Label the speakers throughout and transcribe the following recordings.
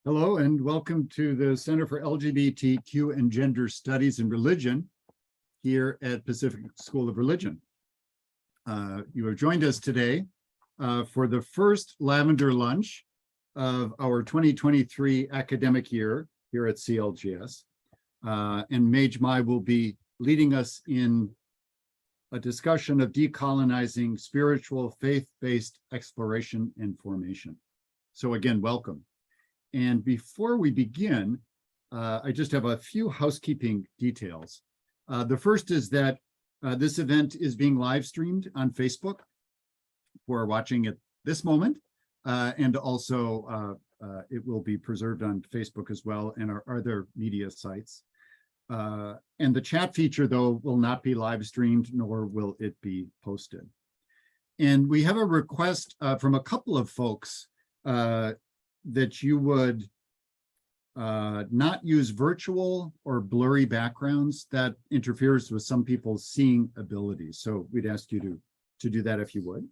Speaker 1: Hello and welcome to the Center for LGBTQ and Gender Studies and Religion here at Pacific School of Religion. You have joined us today for the first Lavender Lunch of our 2023 academic year here at CLGS. And Maij Mai will be leading us in a discussion of decolonizing spiritual faith-based exploration and formation. So again, welcome. And before we begin, I just have a few housekeeping details. The first is that this event is being live streamed on Facebook for watching at this moment, and also it will be preserved on Facebook as well and our other media sites. And the chat feature, though, will not be live streamed, nor will it be posted. And we have a request from a couple of folks that you would not use virtual or blurry backgrounds. That interferes with some people's seeing abilities. So we'd ask you to do that if you would.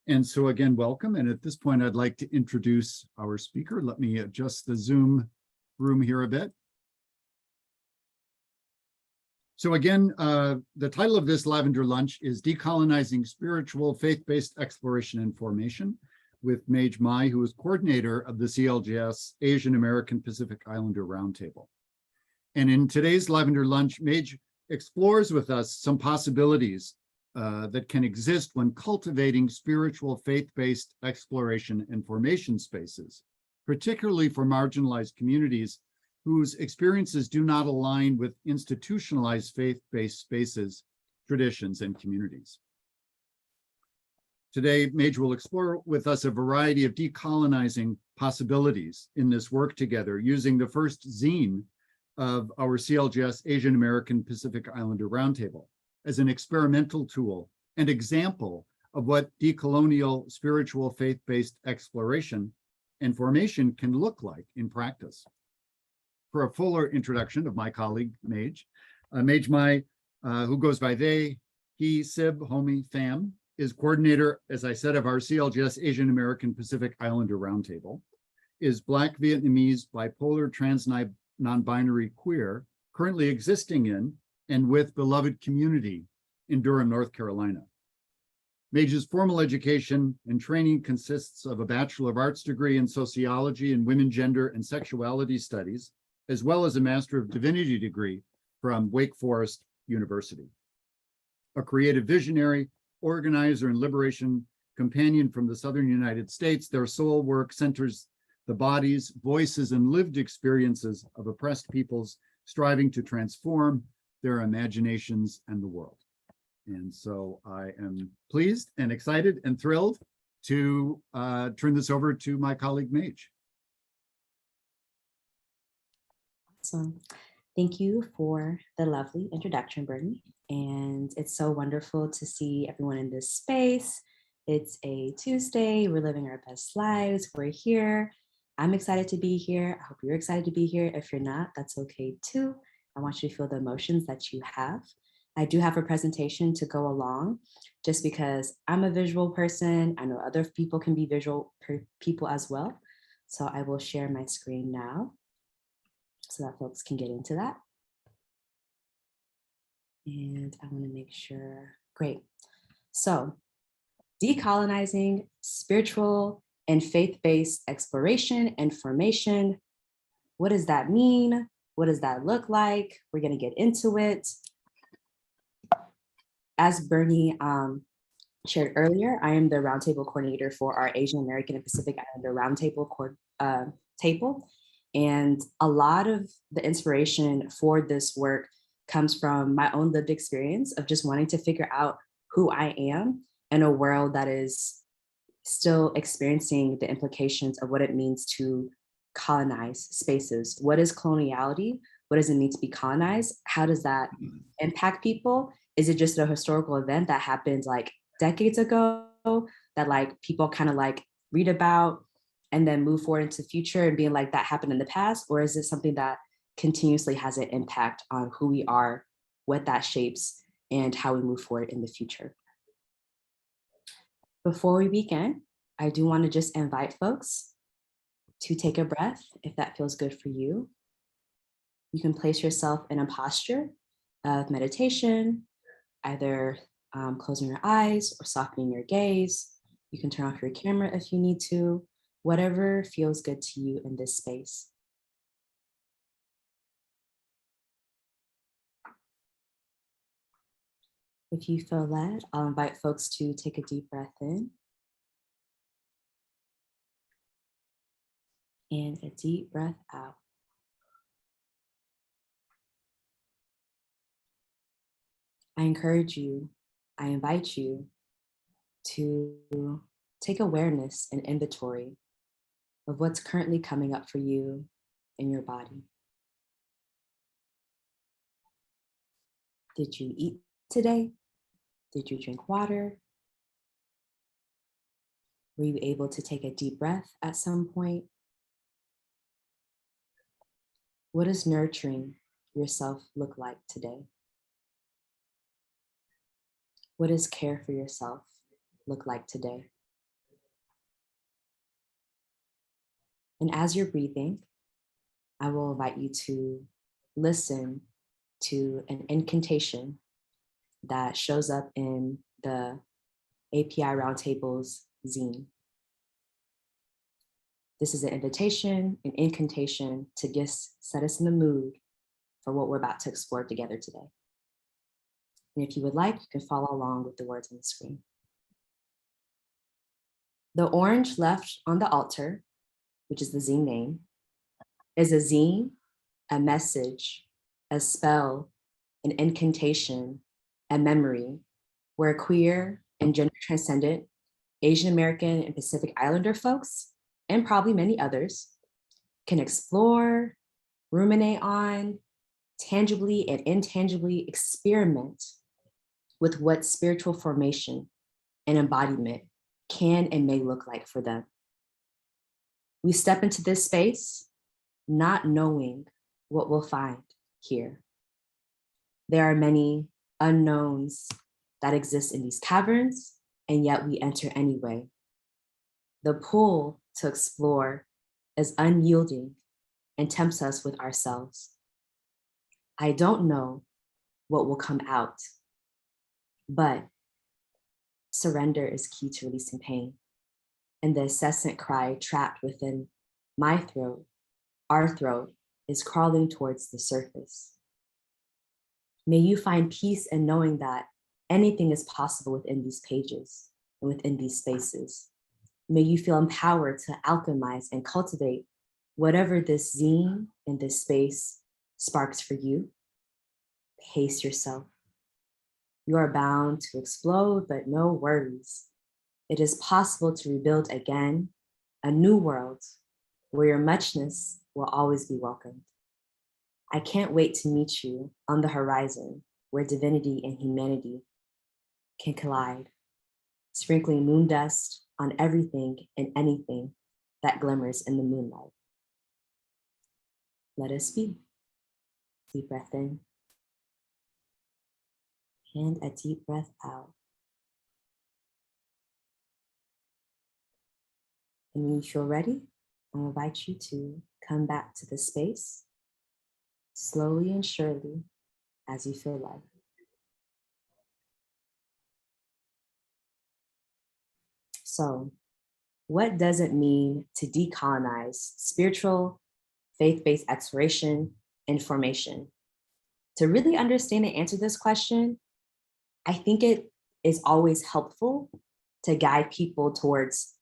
Speaker 1: And so again, welcome. And at this point, I'd like to introduce our speaker. Let me adjust the Zoom room here a bit. So again, the title of this Lavender Lunch is Decolonizing Spiritual Faith-Based Exploration and Formation, with Maij Mai, who is coordinator of the CLGS Asian American Pacific Islander Roundtable. And in today's Lavender Lunch, Maij explores with us some possibilities that can exist when cultivating spiritual faith-based exploration and formation spaces, particularly for marginalized communities whose experiences do not align with institutionalized faith-based spaces, traditions, and communities. Today, Maij will explore with us a variety of decolonizing possibilities in this work together using the first zine of our CLGS Asian American Pacific Islander Roundtable as an experimental tool and example of what decolonial spiritual faith-based exploration and formation can look like in practice. For a fuller introduction of my colleague, Maij Mai, who goes by they, he, Sib, homie, fam, is coordinator, as I said, of our CLGS Asian American Pacific Islander Roundtable, is Black Vietnamese, bipolar, trans, non-binary, queer, currently existing in and with beloved community in Durham, North Carolina. Maij's formal education and training consists of a Bachelor of Arts degree in Sociology and Women, Gender, and Sexuality Studies, as well as a Master of Divinity degree from Wake Forest University. A creative visionary, organizer, and liberation companion from the Southern United States, their sole work centers the bodies, voices, and lived experiences of oppressed peoples striving to transform their imaginations and the world. And so I am pleased and excited and thrilled to turn this over to my colleague, Maij.
Speaker 2: Awesome. Thank you for the lovely introduction, Brittany. And it's so wonderful to see everyone in this space. It's a Tuesday. We're living our best lives. We're here. I'm excited to be here. I hope you're excited to be here. If you're not, that's okay too. I want you to feel the emotions that you have. I do have a presentation to go along just because I'm a visual person. I know other people can be visual people as well. So I will share my screen now so that folks can get into that. And I want to make sure, great. So decolonizing spiritual and faith-based exploration and formation. What does that mean? What does that look like? We're going to get into it. As Bernie shared earlier, I am the roundtable coordinator for our Asian American and Pacific Islander Roundtable table. And a lot of the inspiration for this work comes from my own lived experience of just wanting to figure out who I am in a world that is still experiencing the implications of what it means to colonize spaces. What is coloniality? What does it mean to be colonized? How does that impact people? Is it just a historical event that happened like decades ago that like people kind of like read about and then move forward into the future and being like that happened in the past? Or is it something that continuously has an impact on who we are, what that shapes, and how we move forward in the future? Before we begin, I do want to just invite folks to take a breath if that feels good for you. You can place yourself in a posture of meditation, either closing your eyes or softening your gaze. You can turn off your camera if you need to, whatever feels good to you in this space. If you feel led, I'll invite folks to take a deep breath in and a deep breath out. I encourage you, I invite you to take awareness and inventory of what's currently coming up for you in your body. Did you eat today? Did you drink water? Were you able to take a deep breath at some point? What does nurturing yourself look like today? What does care for yourself look like today? And as you're breathing, I will invite you to listen to an incantation that shows up in the API Roundtable's zine. This is an invitation, an incantation to just set us in the mood for what we're about to explore together today. And if you would like, you can follow along with the words on the screen. The orange left on the altar, which is the zine name, is a zine, a message, a spell, an incantation, a memory, where queer and gender transcendent Asian American and Pacific Islander folks, and probably many others, can explore, ruminate on, tangibly and intangibly experiment with what spiritual formation and embodiment can and may look like for them. We step into this space not knowing what we'll find here. There are many unknowns that exist in these caverns, and yet we enter anyway. The pull to explore is unyielding and tempts us with ourselves. I don't know what will come out, but surrender is key to releasing pain. And the incessant cry trapped within my throat, our throat, is crawling towards the surface. May you find peace in knowing that anything is possible within these pages and within these spaces. May you feel empowered to alchemize and cultivate whatever this zine and this space sparks for you. Pace yourself. You are bound to explode, but no worries. It is possible to rebuild again a new world where your muchness will always be welcomed. I can't wait to meet you on the horizon where divinity and humanity can collide, sprinkling moon dust on everything and anything that glimmers in the moonlight. Let us be. Deep breath in and a deep breath out. And when you feel ready, I'll invite you to come back to the space slowly and surely as you feel like. So, what does it mean to decolonize spiritual, faith-based exploration and formation? To really understand and answer this question, I think it is always helpful to guide people towards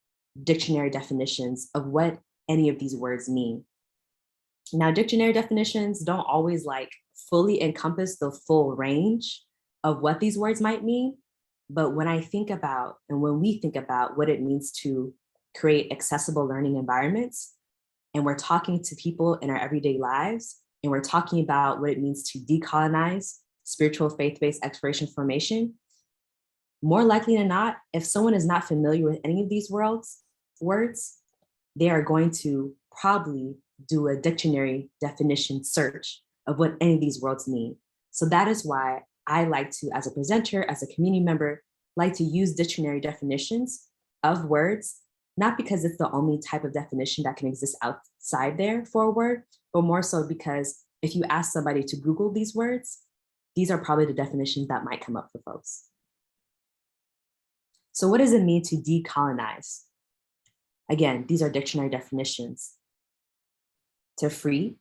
Speaker 2: dictionary definitions of what any of these words mean. Now, dictionary definitions don't always fully encompass the full range of what these words might mean. But when I think about, and when we think about what it means to create accessible learning environments, and we're talking to people in our everyday lives, and we're talking about what it means to decolonize spiritual faith-based exploration formation, more likely than not, if someone is not familiar with any of these words, they are going to probably do a dictionary definition search of what any of these words mean. So that is why I like to, as a presenter, as a community member, like to use dictionary definitions of words not because it's the only type of definition that can exist outside there for a word, but more so because if you ask somebody to Google these words, these are probably the definitions that might come up for folks. So what does it mean to decolonize? Again, these are dictionary definitions. To free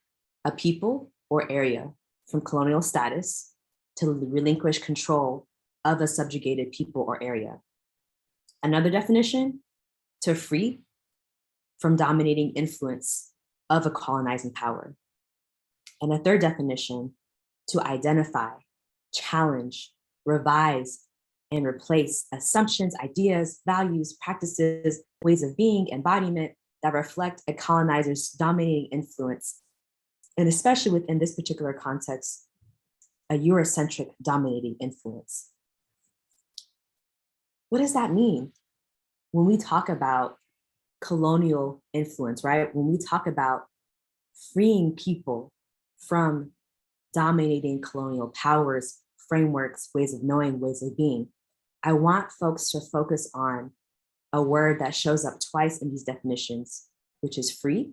Speaker 2: a people or area from colonial status, to relinquish control of a subjugated people or area. Another definition, to free from dominating influence of a colonizing power. And a third definition, to identify, challenge, revise, and replace assumptions, ideas, values, practices, ways of being, embodiment that reflect a colonizer's dominating influence, and especially within this particular context, a Eurocentric dominating influence. What does that mean when we talk about colonial influence, right? When we talk about freeing people from dominating colonial powers, frameworks, ways of knowing, ways of being, I want folks to focus on a word that shows up twice in these definitions, which is free.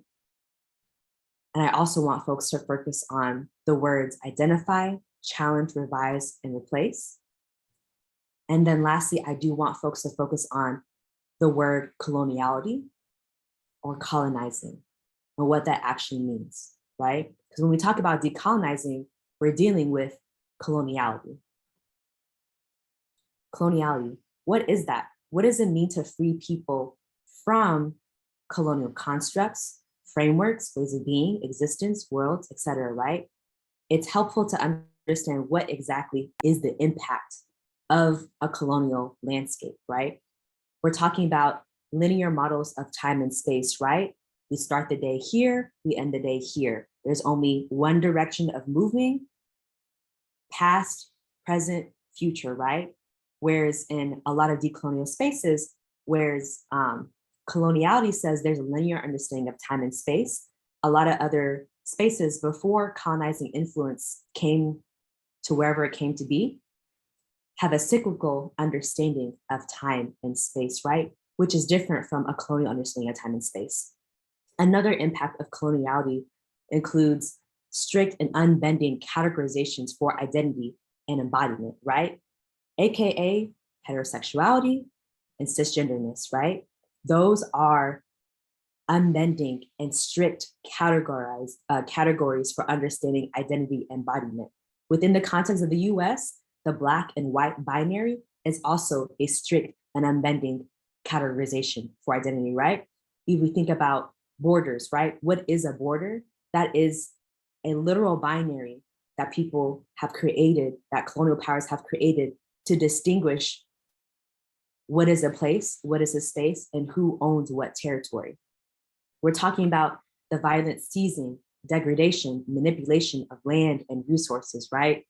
Speaker 2: And I also want folks to focus on the words identify, challenge, revise, and replace. And then lastly, I do want folks to focus on the word coloniality or colonizing and what that actually means, right? Because when we talk about decolonizing, we're dealing with coloniality. Coloniality, what is that? What does it mean to free people from colonial constructs, frameworks, ways of being, existence, worlds, et cetera, right? It's helpful to understand what exactly is the impact of a colonial landscape, right? We're talking about linear models of time and space, right? We start the day here, we end the day here. There's only one direction of moving, past, present, future, right? Whereas in a lot of decolonial spaces, whereas coloniality says there's a linear understanding of time and space, a lot of other spaces before colonizing influence came to wherever it came to be, have a cyclical understanding of time and space, right? Which is different from a colonial understanding of time and space. Another impact of coloniality includes strict and unbending categorizations for identity and embodiment, right? AKA heterosexuality and cisgenderness, right? Those are unbending and strict categories for understanding identity and embodiment. Within the context of the US, the Black and white binary is also a strict and unbending categorization for identity, right? If we think about borders, right? What is a border? That is a literal binary that people have created, that colonial powers have created to distinguish what is a place, what is a space, and who owns what territory. We're talking about the violent seizing, degradation, manipulation of land and resources, right?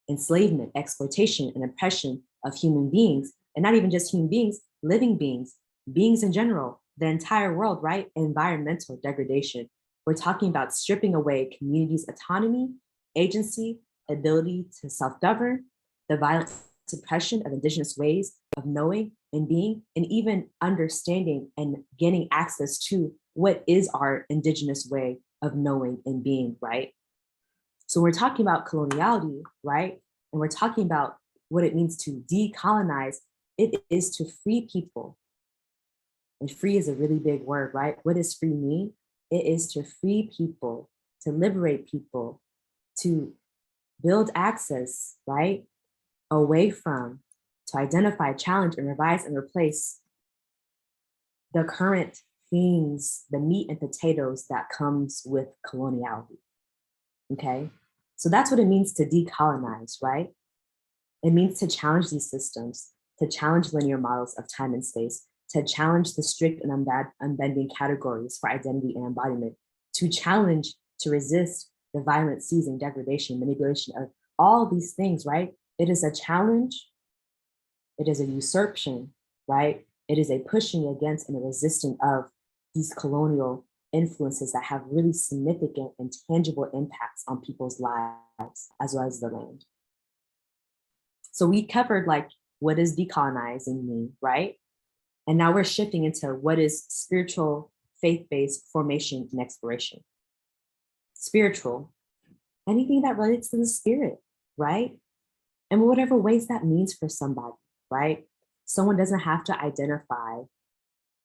Speaker 2: Enslavement, exploitation, and oppression of human beings, and not even just human beings, living beings, beings in general, the entire world, right? Environmental degradation. We're talking about stripping away communities' autonomy, agency, ability to self-govern, the violent suppression of indigenous ways of knowing and being, and even understanding and getting access to what is our indigenous way of knowing and being, right? So we're talking about coloniality, right? And we're talking about what it means to decolonize. It is to free people. And free is a really big word, right? What does free mean? It is to free people, to liberate people, to build access, right? Away from, to identify, challenge, and revise and replace the current things, the meat and potatoes that comes with coloniality, okay? So that's what it means to decolonize, right? It means to challenge these systems, to challenge linear models of time and space, to challenge the strict and unbending categories for identity and embodiment, to challenge, to resist the violent seizing, degradation, manipulation of all these things, right? It is a challenge, it is a usurpation, right? It is a pushing against and a resistance of these colonial influences that have really significant and tangible impacts on people's lives as well as the land. So we covered like, what does decolonizing mean, right? And now we're shifting into what is spiritual, faith-based formation and exploration. Spiritual, anything that relates to the spirit, right? And whatever ways that means for somebody, right? Someone doesn't have to identify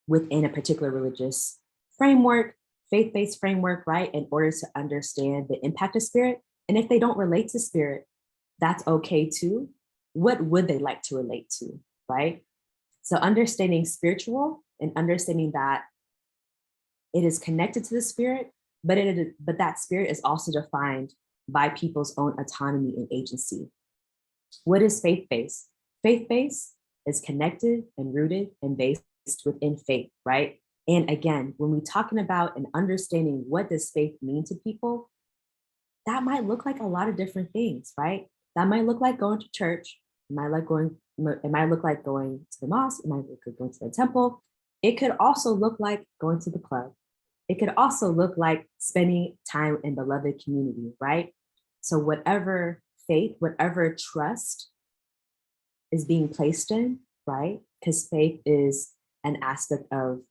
Speaker 2: within a particular religious framework, faith-based framework, right? In order to understand the impact of spirit. And if they don't relate to spirit, that's okay too. What would they like to relate to, right? So understanding spiritual and understanding that it is connected to the spirit, but that spirit is also defined by people's own autonomy and agency. What is faith-based? Faith-based is connected and rooted and based within faith, right? And again, when we're talking about and understanding what does faith mean to people, that might look like a lot of different things, right? That might look like going to church. It might look like going to the mosque. It might look like going to the temple. It could also look like going to the club. It could also look like spending time in beloved community, right? So whatever faith, whatever trust is being placed in, right? Because faith is an aspect of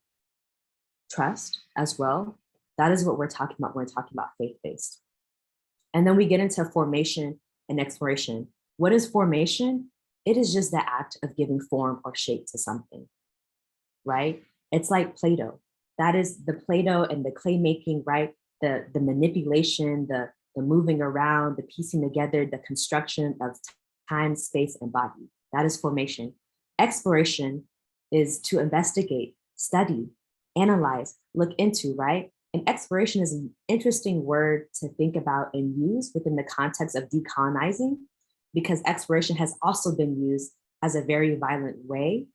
Speaker 2: trust as well. That is what we're talking about when we're talking about faith-based. And then we get into formation and exploration. What is formation? It is just the act of giving form or shape to something, right? It's like Play-Doh. That is the Play-Doh and the clay making, right? The manipulation, the moving around, the piecing together, the construction of time, space, and body. That is formation. Exploration is to investigate, study, analyze, look into, right? And exploration is an interesting word to think about and use within the context of decolonizing, because exploration has also been used as a very violent way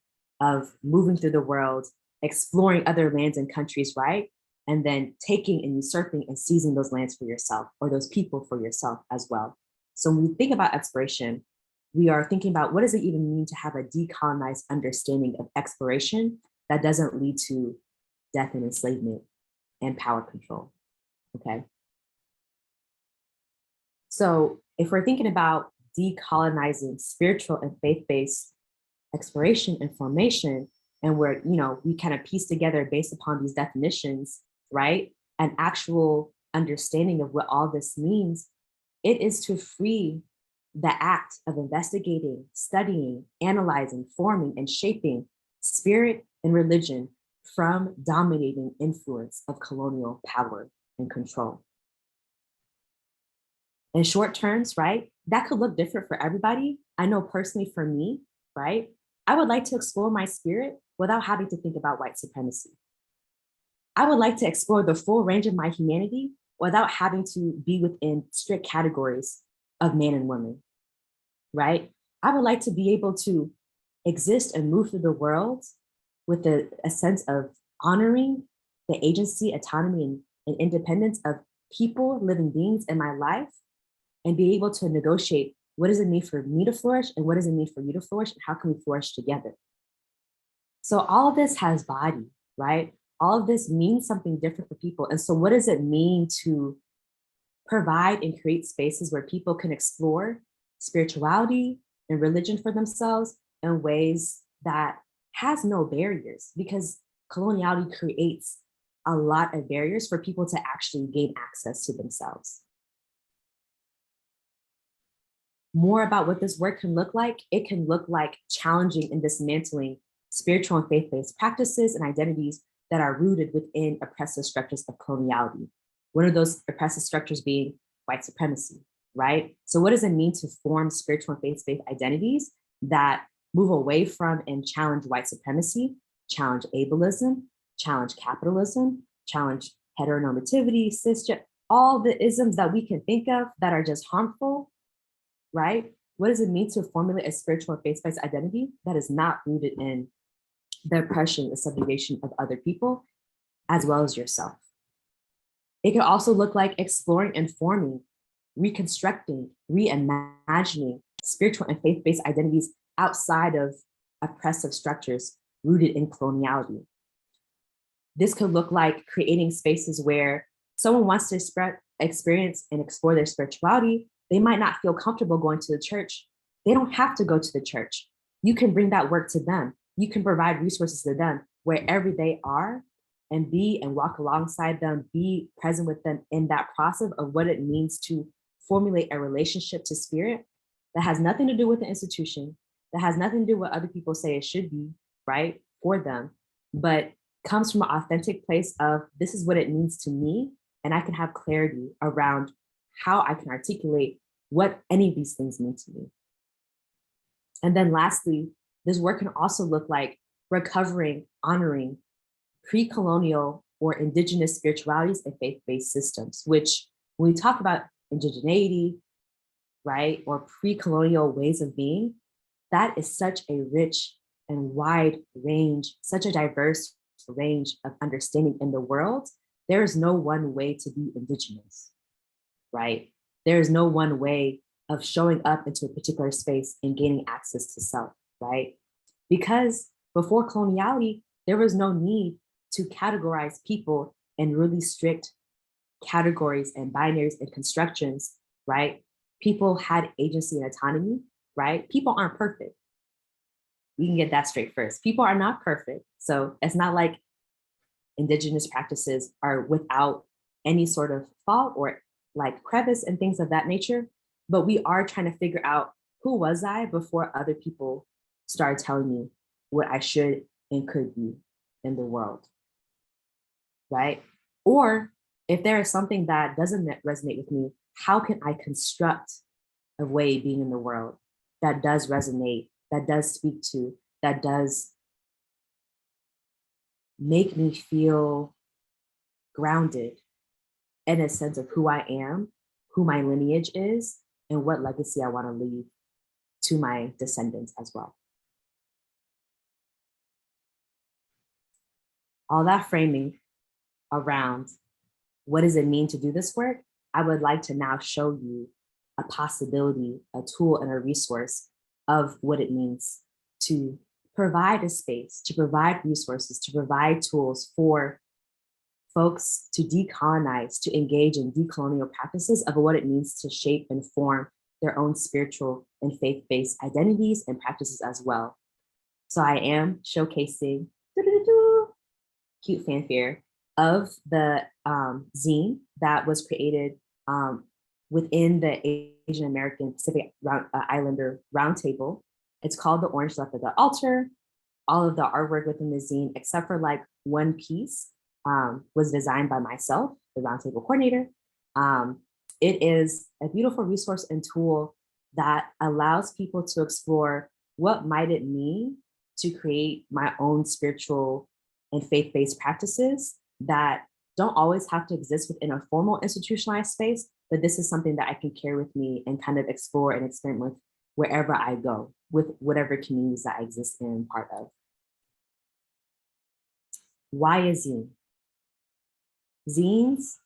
Speaker 2: of moving through the world, exploring other lands and countries, right? And then taking and usurping and seizing those lands for yourself or those people for yourself as well. So when we think about exploration, we are thinking about what does it even mean to have a decolonized understanding of exploration that doesn't lead to death and enslavement and power control, okay? So if we're thinking about decolonizing spiritual and faith-based exploration and formation, and we kind of piece together based upon these definitions, right? An actual understanding of what all this means, it is to free the act of investigating, studying, analyzing, forming, and shaping spirit and religion from dominating influence of colonial power and control. In short terms, right? That could look different for everybody. I know personally for me, right? I would like to explore my spirit without having to think about white supremacy. I would like to explore the full range of my humanity without having to be within strict categories of man and woman, right? I would like to be able to exist and move through the world with a sense of honoring the agency, autonomy, and independence of people, living beings in my life, and be able to negotiate what does it mean for me to flourish and what does it mean for you to flourish, and how can we flourish together? So all of this has body, right? All of this means something different for people. And so what does it mean to provide and create spaces where people can explore spirituality and religion for themselves in ways that has no barriers? Because coloniality creates a lot of barriers for people to actually gain access to themselves. More about what this work can look like, it can look like challenging and dismantling spiritual and faith-based practices and identities that are rooted within oppressive structures of coloniality. One of those oppressive structures being white supremacy, right? So what does it mean to form spiritual and faith-based identities that move away from and challenge white supremacy, challenge ableism, challenge capitalism, challenge heteronormativity, cisgender, all the isms that we can think of that are just harmful, right? What does it mean to formulate a spiritual and faith-based identity that is not rooted in the oppression and subjugation of other people, as well as yourself? It can also look like exploring and forming, reconstructing, reimagining spiritual and faith-based identities outside of oppressive structures rooted in coloniality. This could look like creating spaces where someone wants to experience and explore their spirituality. They might not feel comfortable going to the church. They don't have to go to the church. You can bring that work to them. you can provide resources to them wherever they are and be and walk alongside them, be present with them in that process of what it means to formulate a relationship to spirit that has nothing to do with the institution, that has nothing to do with what other people say it should be, right, for them, but comes from an authentic place of this is what it means to me, and I can have clarity around how I can articulate what any of these things mean to me. And then lastly, this work can also look like recovering, honoring pre-colonial or indigenous spiritualities and faith-based systems, which when we talk about indigeneity, right, or pre-colonial ways of being, that is such a rich and wide range, such a diverse range of understanding in the world. There is no one way to be indigenous, right? There is no one way of showing up into a particular space and gaining access to self, right? Because before coloniality, there was no need to categorize people in really strict categories and binaries and constructions, right? People had agency and autonomy, right? People aren't perfect. We can get that straight first. People are not perfect. So it's not like indigenous practices are without any sort of fault or like crevice and things of that nature. But we are trying to figure out who was I before other people started telling me what I should and could be in the world, right? Or if there is something that doesn't resonate with me, how can I construct a way of being in the world that does resonate, that does speak to, that does make me feel grounded in a sense of who I am, who my lineage is, and what legacy I want to leave to my descendants as well. All that framing around what does it mean to do this work, I would like to now show you a possibility, a tool, and a resource of what it means to provide a space, to provide resources, to provide tools for folks to decolonize, to engage in decolonial practices of what it means to shape and form their own spiritual and faith-based identities and practices as well. So I am showcasing cute fanfare of the zine that was created within the Asian American Pacific Islander Roundtable. It's called The Orange Left of the Altar. All of the artwork within the zine, except for like one piece, was designed by myself, the Roundtable coordinator. It is a beautiful resource and tool that allows people to explore what might it mean to create my own spiritual and faith-based practices that don't always have to exist within a formal institutionalized space, but this is something that I can carry with me and kind of explore and experiment with wherever I go, with whatever communities that I exist in and part of. Why a zine? Zines,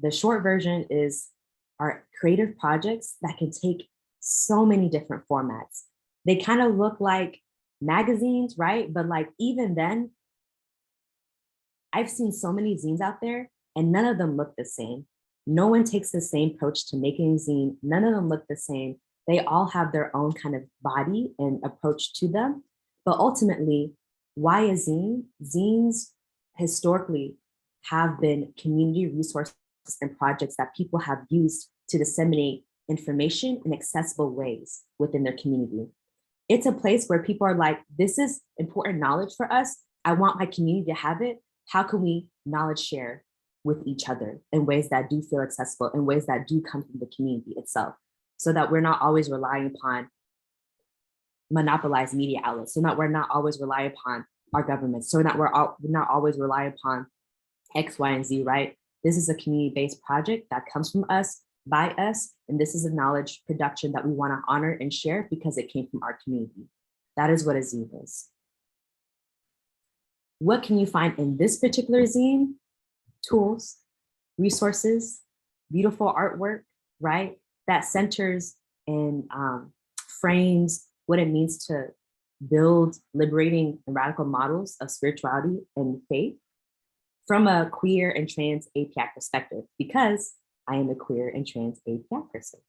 Speaker 2: the short version are creative projects that can take so many different formats. They kind of look like magazines, right? But like even then, I've seen so many zines out there and none of them look the same. No one takes the same approach to making a zine. None of them look the same. They all have their own kind of body and approach to them. But ultimately, why a zine? Zines historically have been community resources and projects that people have used to disseminate information in accessible ways within their community. It's a place where people are like, this is important knowledge for us. I want my community to have it. How can we knowledge share with each other in ways that do feel accessible, in ways that do come from the community itself, so that we're not always relying upon monopolized media outlets, so that we're not always relying upon our governments, so that we're not always relying upon X, Y, and Z, right? This is a community-based project that comes from us, by us, and this is a knowledge production that we want to honor and share because it came from our community. That is what a zine is. What can you find in this particular zine? Tools, resources, beautiful artwork, right? That centers and frames what it means to build liberating and radical models of spirituality and faith from a queer and trans API perspective, because I am a queer and trans API person.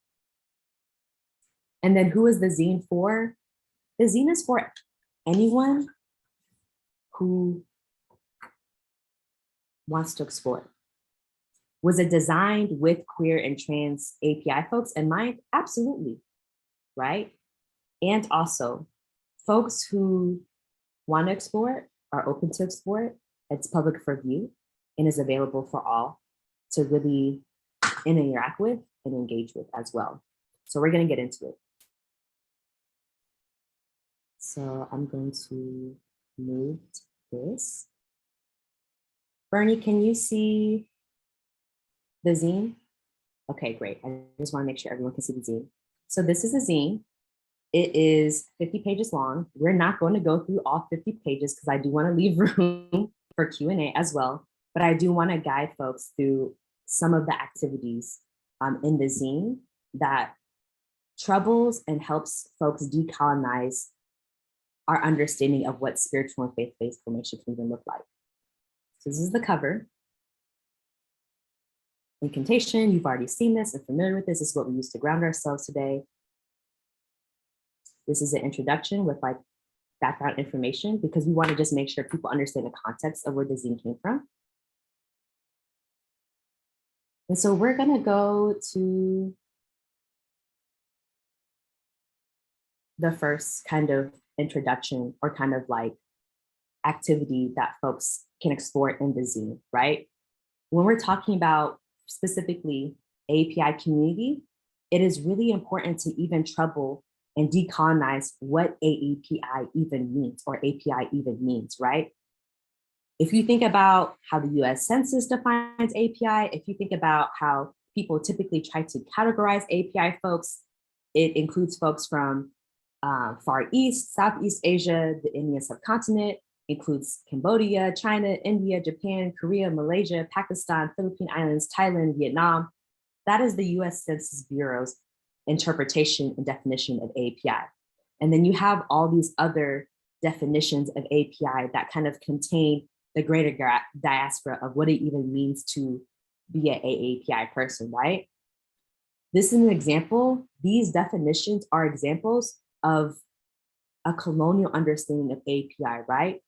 Speaker 2: And then who is the zine for? The zine is for anyone who wants to explore. Was it designed with queer and trans API folks in mind? Absolutely, right? And also, folks who want to explore it are open to explore it. It's public for view and is available for all to really interact with and engage with as well. So we're going to get into it. So I'm going to move to this. Bernie, can you see the zine? Okay, great. I just want to make sure everyone can see the zine. So this is a zine. It is 50 pages long. We're not going to go through all 50 pages because I do want to leave room for Q&A as well. But I do want to guide folks through some of the activities in the zine that troubles and helps folks decolonize our understanding of what spiritual and faith-based formation can even look like. So this is the cover. Incantation, you've already seen this and familiar with this. This is what we use to ground ourselves today. This is an introduction with like background information because we want to just make sure people understand the context of where the zine came from. And so we're going to go to the first kind of introduction or kind of like activity that folks can explore in the zine, right? When we're talking about specifically API community, it is really important to even trouble and decolonize what AAPI even means or API even means, right? If you think about how the US Census defines API, if you think about how people typically try to categorize API folks, it includes folks from Far East, Southeast Asia, the Indian subcontinent, includes Cambodia, China, India, Japan, Korea, Malaysia, Pakistan, Philippine Islands, Thailand, Vietnam. That is the US Census Bureau's interpretation and definition of API. And then you have all these other definitions of API that kind of contain the greater diaspora of what it even means to be an AAPI person, right? This is an example. These definitions are examples of a colonial understanding of API, right?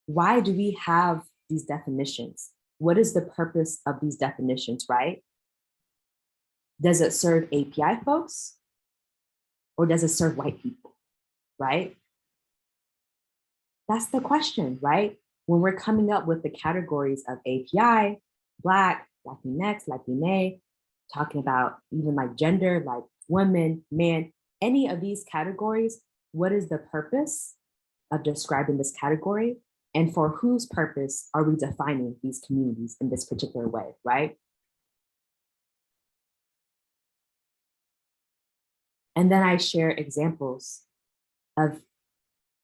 Speaker 2: Why do we have these definitions? What is the purpose of these definitions, right? Does it serve API folks or does it serve white people, right? That's the question, right? When we're coming up with the categories of API, Black, Latinx, Latina, talking about even like gender, like woman, man, any of these categories, what is the purpose of describing this category? And for whose purpose are we defining these communities in this particular way, right? And then I share examples of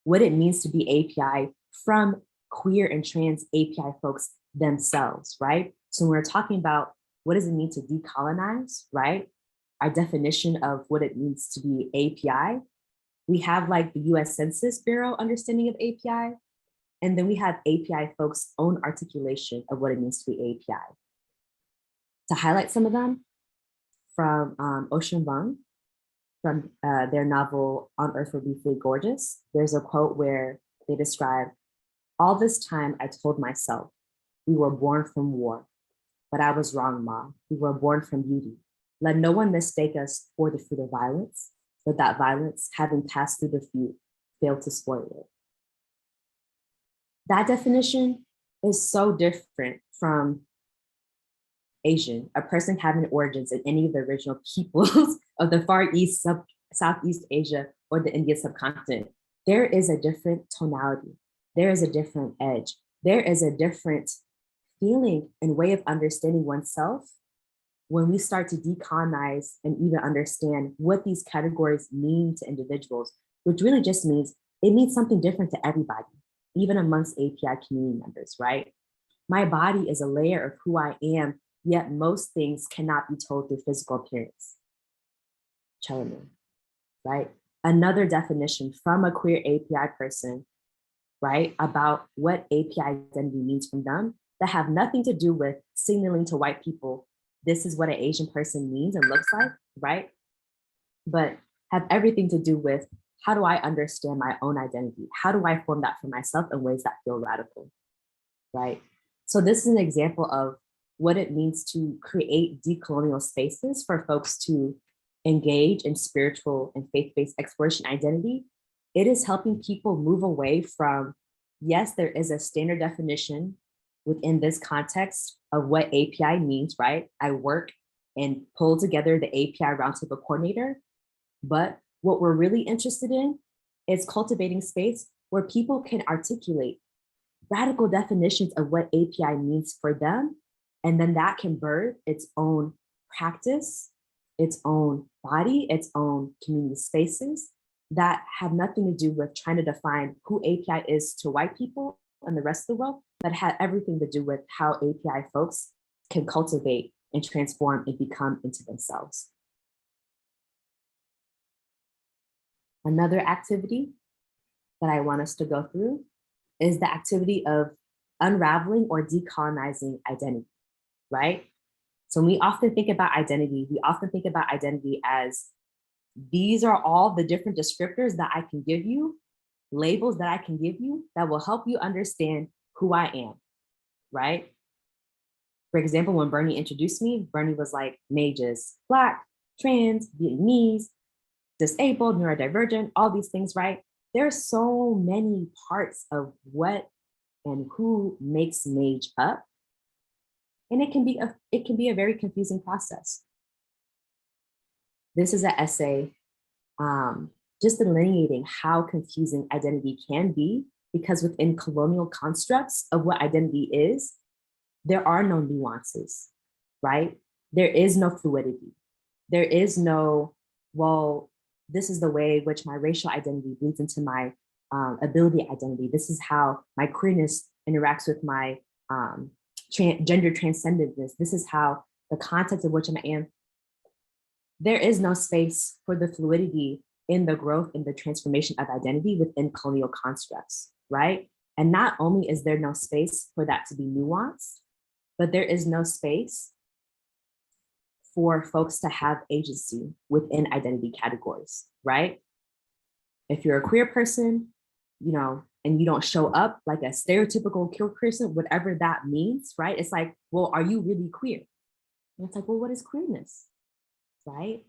Speaker 2: what it means to be API from queer and trans API folks themselves, right? So when we're talking about what does it mean to decolonize, right? Our definition of what it means to be API, we have like the US Census Bureau understanding of API, and then we have API folks' own articulation of what it means to be API. To highlight some of them, from Ocean Vuong, from their novel On Earth We're Briefly Gorgeous, there's a quote where they describe, "All this time I told myself, we were born from war, but I was wrong, Ma. We were born from beauty. Let no one mistake us for the fruit of violence, but that violence, having passed through the fruit, failed to spoil it." That definition is so different from Asian, a person having origins in any of the original peoples of the Far East, Southeast Asia, or the Indian subcontinent. There is a different tonality. There is a different edge. There is a different feeling and way of understanding oneself when we start to decolonize and even understand what these categories mean to individuals, which really just means it means something different to everybody, even amongst API community members, right? My body is a layer of who I am, yet most things cannot be told through physical appearance. Chelamin, right? Another definition from a queer API person, right, about what API identity means from them that have nothing to do with signaling to white people, this is what an Asian person means and looks like, right? But have everything to do with how do I understand my own identity? How do I form that for myself in ways that feel radical, right? So this is an example of what it means to create decolonial spaces for folks to engage in spiritual and faith-based exploration identity. It is helping people move away from, yes, there is a standard definition within this context of what API means, right? I work and pull together the API Roundtable Coordinator, but what we're really interested in is cultivating space where people can articulate radical definitions of what API means for them. And then that can birth its own practice, its own body, its own community spaces that have nothing to do with trying to define who API is to white people and the rest of the world, but have everything to do with how API folks can cultivate and transform and become into themselves. Another activity that I want us to go through is the activity of unraveling or decolonizing identity, right? So we often think about identity, as these are all the different descriptors that I can give you, labels that I can give you that will help you understand who I am, right? For example, when Bernie introduced me, Bernie was like, Maij is Black, trans, Vietnamese, disabled, neurodivergent, all these things, right? There's so many parts of what and who makes Maij up. And it can be a very confusing process. This is an essay just delineating how confusing identity can be, because within colonial constructs of what identity is, there are no nuances, right? There is no fluidity. There is no, well, this is the way in which my racial identity bleeds into my ability identity. This is how my queerness interacts with my gender transcendentness. This is how the context of which I am. There is no space for the fluidity in the growth and the transformation of identity within colonial constructs, right? And not only is there no space for that to be nuanced, but there is no space for folks to have agency within identity categories, right? If you're a queer person, you know, and you don't show up like a stereotypical queer person, whatever that means, right? It's like, well, are you really queer? And it's like, well, what is queerness, right?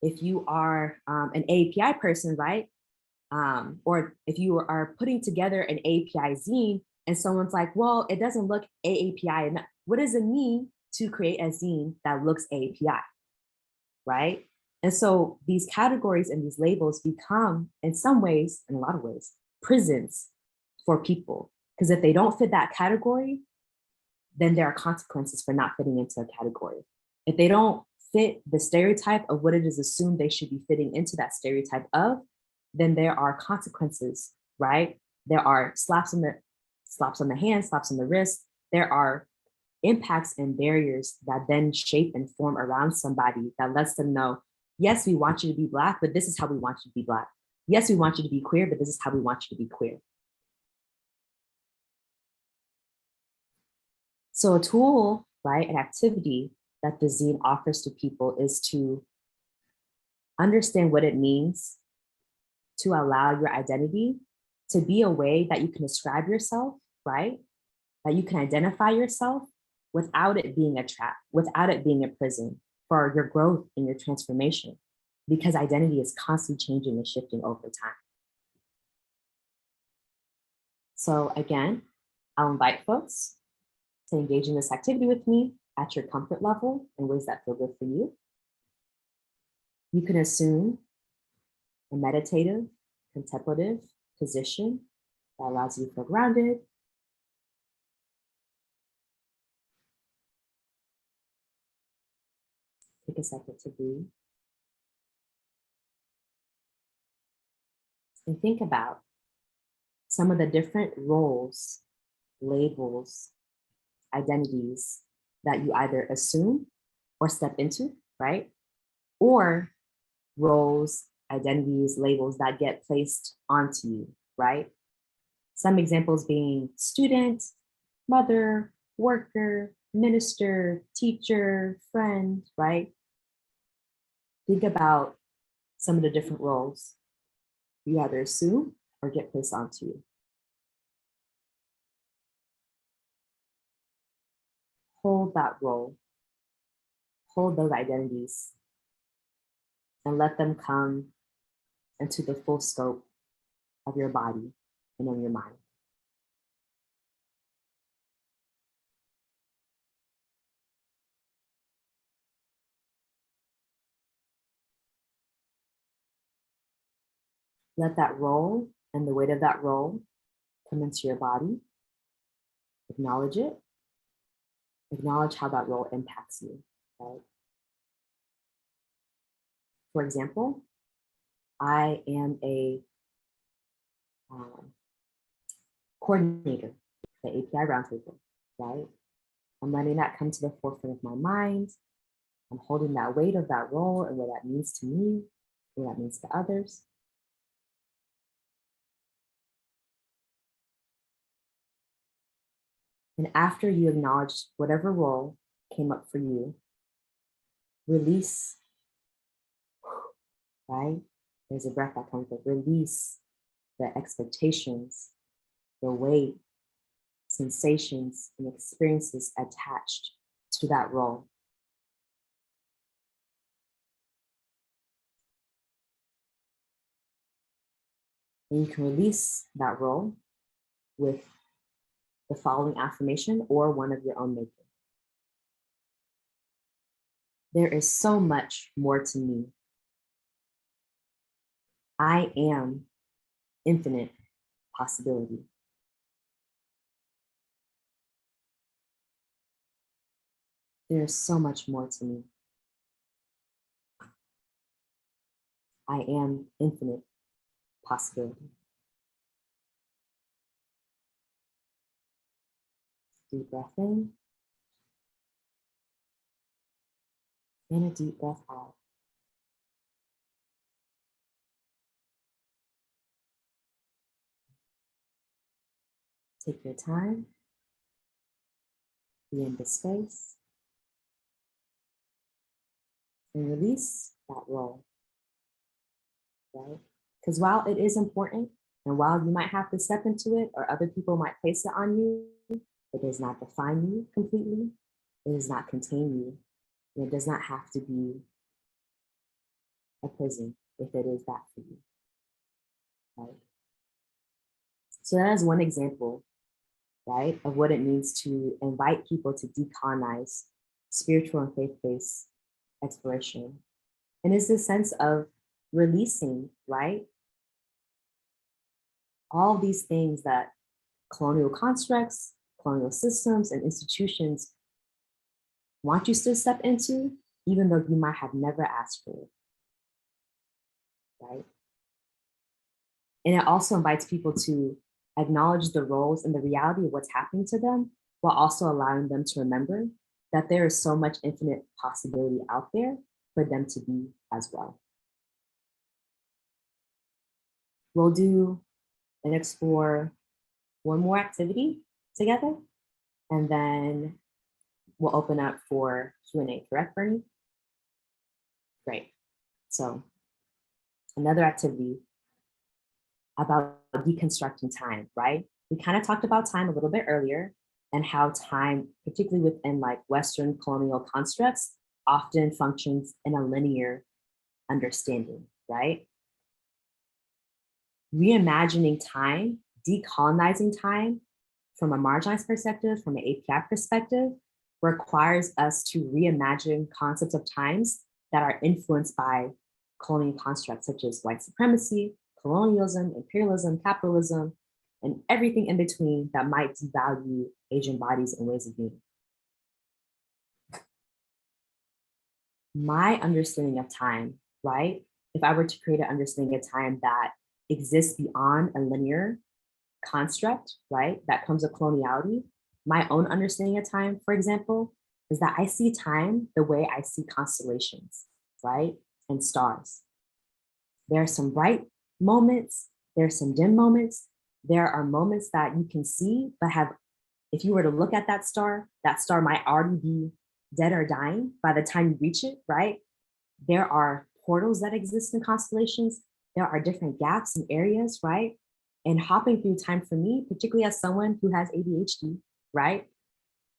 Speaker 2: If you are an API person, right? Or if you are putting together an API zine and someone's like, well, it doesn't look AAPI enough. What does it mean to create a zine that looks API, right? And so these categories and these labels become, in some ways, in a lot of ways, prisons for people. Because if they don't fit that category, then there are consequences for not fitting into a category. If they don't fit the stereotype of what it is assumed they should be fitting into that stereotype of, then there are consequences, right? There are slaps on the hand, slaps on the wrist. There are impacts and barriers that then shape and form around somebody that lets them know, yes, we want you to be Black, but this is how we want you to be Black. Yes, we want you to be queer, but this is how we want you to be queer. So a tool, right, an activity that the zine offers to people is to understand what it means to allow your identity to be a way that you can describe yourself, right? That you can identify yourself without it being a trap, without it being a prison for your growth and your transformation, because identity is constantly changing and shifting over time. So again, I'll invite folks to engage in this activity with me at your comfort level in ways that feel good for you. You can assume a meditative, contemplative position that allows you to feel grounded. Take a second to breathe. And think about some of the different roles, labels, identities that you either assume or step into, right? Or roles, identities, labels that get placed onto you, right? Some examples being student, mother, worker, minister, teacher, friend, right? Think about some of the different roles. You either assume or get placed onto you. Hold that role, hold those identities, and let them come into the full scope of your body and of your mind. Let that role and the weight of that role come into your body. Acknowledge it. Acknowledge how that role impacts you, right? For example, I am a coordinator, the API Roundtable, right? I'm letting that come to the forefront of my mind. I'm holding that weight of that role and what that means to me, what that means to others. And after you acknowledge whatever role came up for you, release, right? There's a breath that comes with release the expectations, the weight, sensations, and experiences attached to that role. And you can release that role with the following affirmation or one of your own making. There is so much more to me. I am infinite possibility. There is so much more to me. I am infinite possibility. Deep breath in and a deep breath out. Take your time, be in the space, and release that role, right? Because while it is important, and while you might have to step into it or other people might place it on you, it does not define you completely. It does not contain you. And it does not have to be a prison if it is that for you, right? So that is one example, right, of what it means to invite people to decolonize spiritual and faith-based exploration. And it's this sense of releasing, right, all these things that colonial constructs, colonial systems, and institutions want you to step into, even though you might have never asked for it, right? And it also invites people to acknowledge the roles and the reality of what's happening to them, while also allowing them to remember that there is so much infinite possibility out there for them to be as well. We'll do and explore one more activity together, and then we'll open up for Q&A, correct, Bernie? Great. So another activity about deconstructing time, right? We kind of talked about time a little bit earlier and how time, particularly within like Western colonial constructs, often functions in a linear understanding, right? Reimagining time, decolonizing time from a marginalized perspective, from an API perspective, requires us to reimagine concepts of times that are influenced by colonial constructs such as white supremacy, colonialism, imperialism, capitalism, and everything in between that might devalue Asian bodies and ways of being. My understanding of time, right? If I were to create an understanding of time that exists beyond a linear construct, right? That comes with coloniality. My own understanding of time, for example, is that I see time the way I see constellations, right? And stars. There are some bright moments, there are some dim moments. There are moments that you can see, but have, if you were to look at that star might already be dead or dying by the time you reach it, right? There are portals that exist in constellations there are different gaps and areas, right? And hopping through time for me, particularly as someone who has ADHD, right?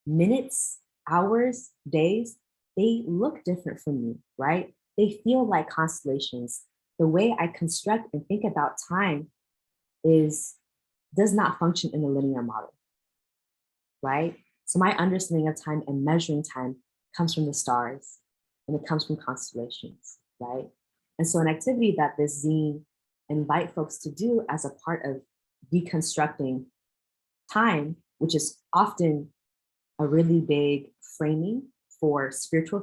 Speaker 2: Minutes, hours, days, they look different for me, right? They feel like constellations. The way I construct and think about time does not function in a linear model, right? So my understanding of time and measuring time comes from the stars and it comes from constellations, right? And so an activity that this zine invite folks to do as a part of deconstructing time, which is often a really big framing for spiritual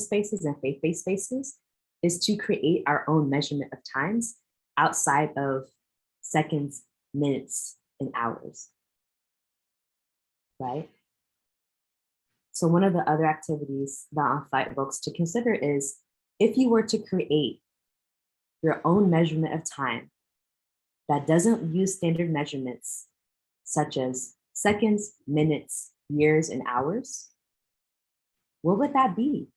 Speaker 2: spaces and faith-based spaces, is to create our own measurement of times outside of seconds, minutes, and hours, right? So one of the other activities that I invite folks to consider is, if you were to create your own measurement of time that doesn't use standard measurements such as seconds, minutes, years, and hours, what would that be?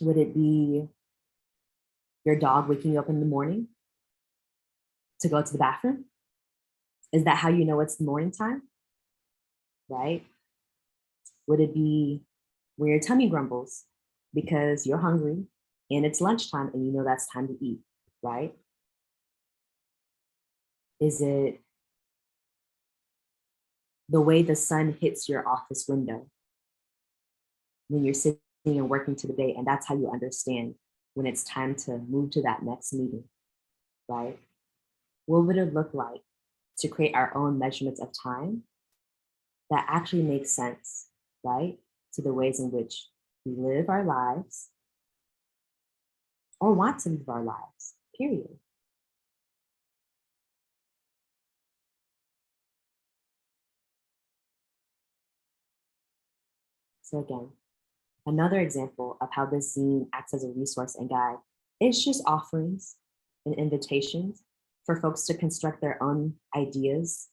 Speaker 2: Would it be your dog waking you up in the morning to go to the bathroom? Is that how you know it's morning time? Right? Would it be when your tummy grumbles because you're hungry and it's lunchtime and you know that's time to eat, right? Is it the way the sun hits your office window when you're sitting and working to the day, and that's how you understand when it's time to move to that next meeting, right? What would it look like to create our own measurements of time that actually make sense, right? To the ways in which we live our lives or want to live our lives, period. So again, another example of how this zine acts as a resource and guide is just offerings and invitations for folks to construct their own ideas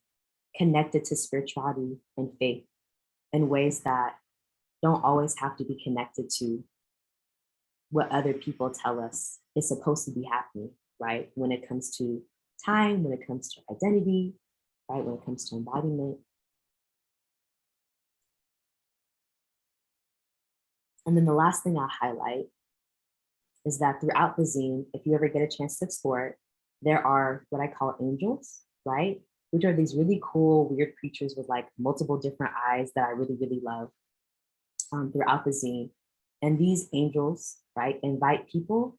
Speaker 2: connected to spirituality and faith in ways that don't always have to be connected to what other people tell us is supposed to be happening, right? When it comes to time, when it comes to identity, right? When it comes to embodiment. And then the last thing I'll highlight is that throughout the zine, if you ever get a chance to explore it, there are what I call angels, right? Which are these really cool, weird creatures with like multiple different eyes that I really, really love throughout the zine. And these angels, right, invite people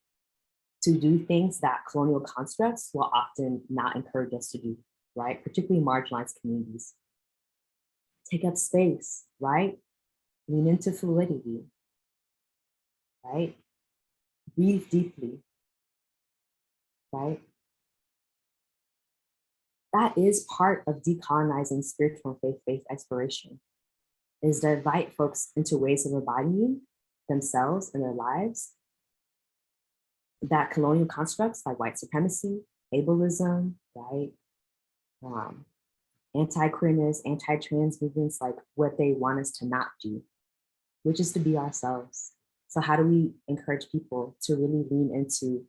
Speaker 2: to do things that colonial constructs will often not encourage us to do, right? Particularly marginalized communities. Take up space, right? Lean into fluidity, right? Breathe deeply, right? That is part of decolonizing spiritual and faith-based exploration, is to invite folks into ways of embodying themselves and their lives that colonial constructs like white supremacy, ableism, right? Anti-queerness, anti-trans movements, like what they want us to not do, which is to be ourselves. So how do we encourage people to really lean into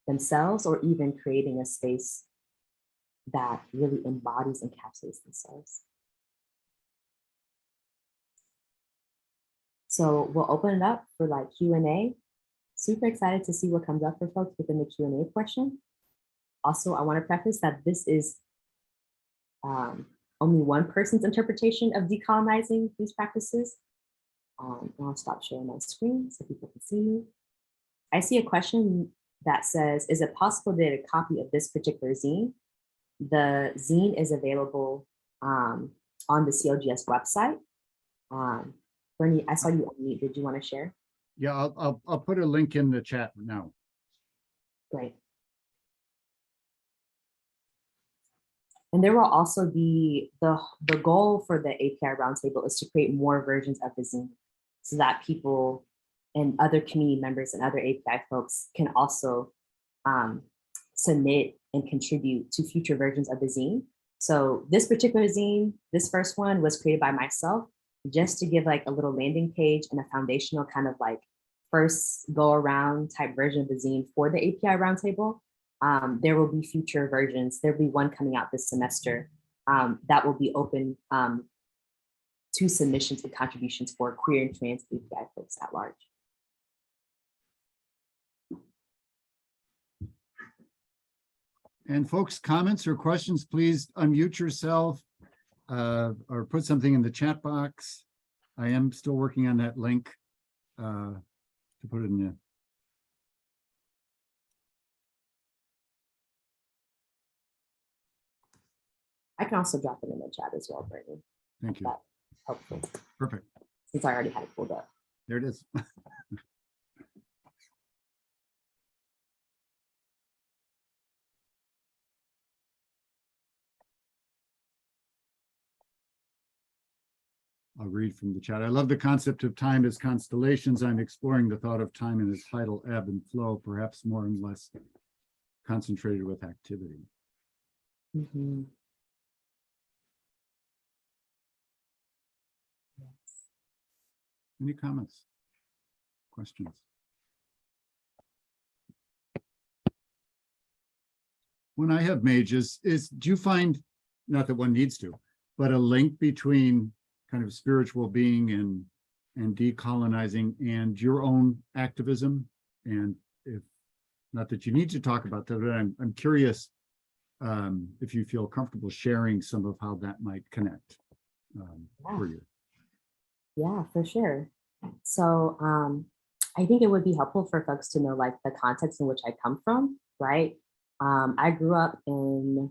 Speaker 2: themselves, or even creating a space that really embodies and encapsulates themselves? So we'll open it up for like Q&A. Super excited to see what comes up for folks within the Q&A portion. Also, I want to preface that this is only one person's interpretation of decolonizing these practices. I'll stop sharing my screen so people can see me. I see a question that says, is it possible to get a copy of this particular zine? The zine is available on the CLGS website. Bernie, I saw you on mute. Did you want to share?
Speaker 1: Yeah, I'll put a link in the chat now.
Speaker 2: Great. And there will also be the goal for the API Roundtable is to create more versions of the zine so that people and other community members and other API folks can also submit and contribute to future versions of the zine. So this particular zine, this first one was created by myself, just to give like a little landing page and a foundational kind of like first go around type version of the zine for the API Roundtable. There will be future versions. There'll be one coming out this semester that will be open to submissions and contributions for queer and trans API folks at large.
Speaker 1: And folks, comments or questions, please unmute yourself or put something in the chat box. I am still working on that link to put it in the.
Speaker 2: I can also drop it in the chat as well, Brittany.
Speaker 1: Thank you.
Speaker 2: That's helpful.
Speaker 1: Perfect.
Speaker 2: Since I already had it pulled up.
Speaker 1: There it is. I'll read from the chat. I love the concept of time as constellations. I'm exploring the thought of time in its tidal ebb and flow, perhaps more and less concentrated with activity.
Speaker 2: Mm-hmm.
Speaker 1: Any comments, questions? When I have mages, do you find, not that one needs to, but a link between kind of spiritual being and decolonizing and your own activism? And if not that you need to talk about that, but I'm curious if you feel comfortable sharing some of how that might connect for you.
Speaker 2: Yeah, for sure. So I think it would be helpful for folks to know like the context in which I come from, right? I grew up in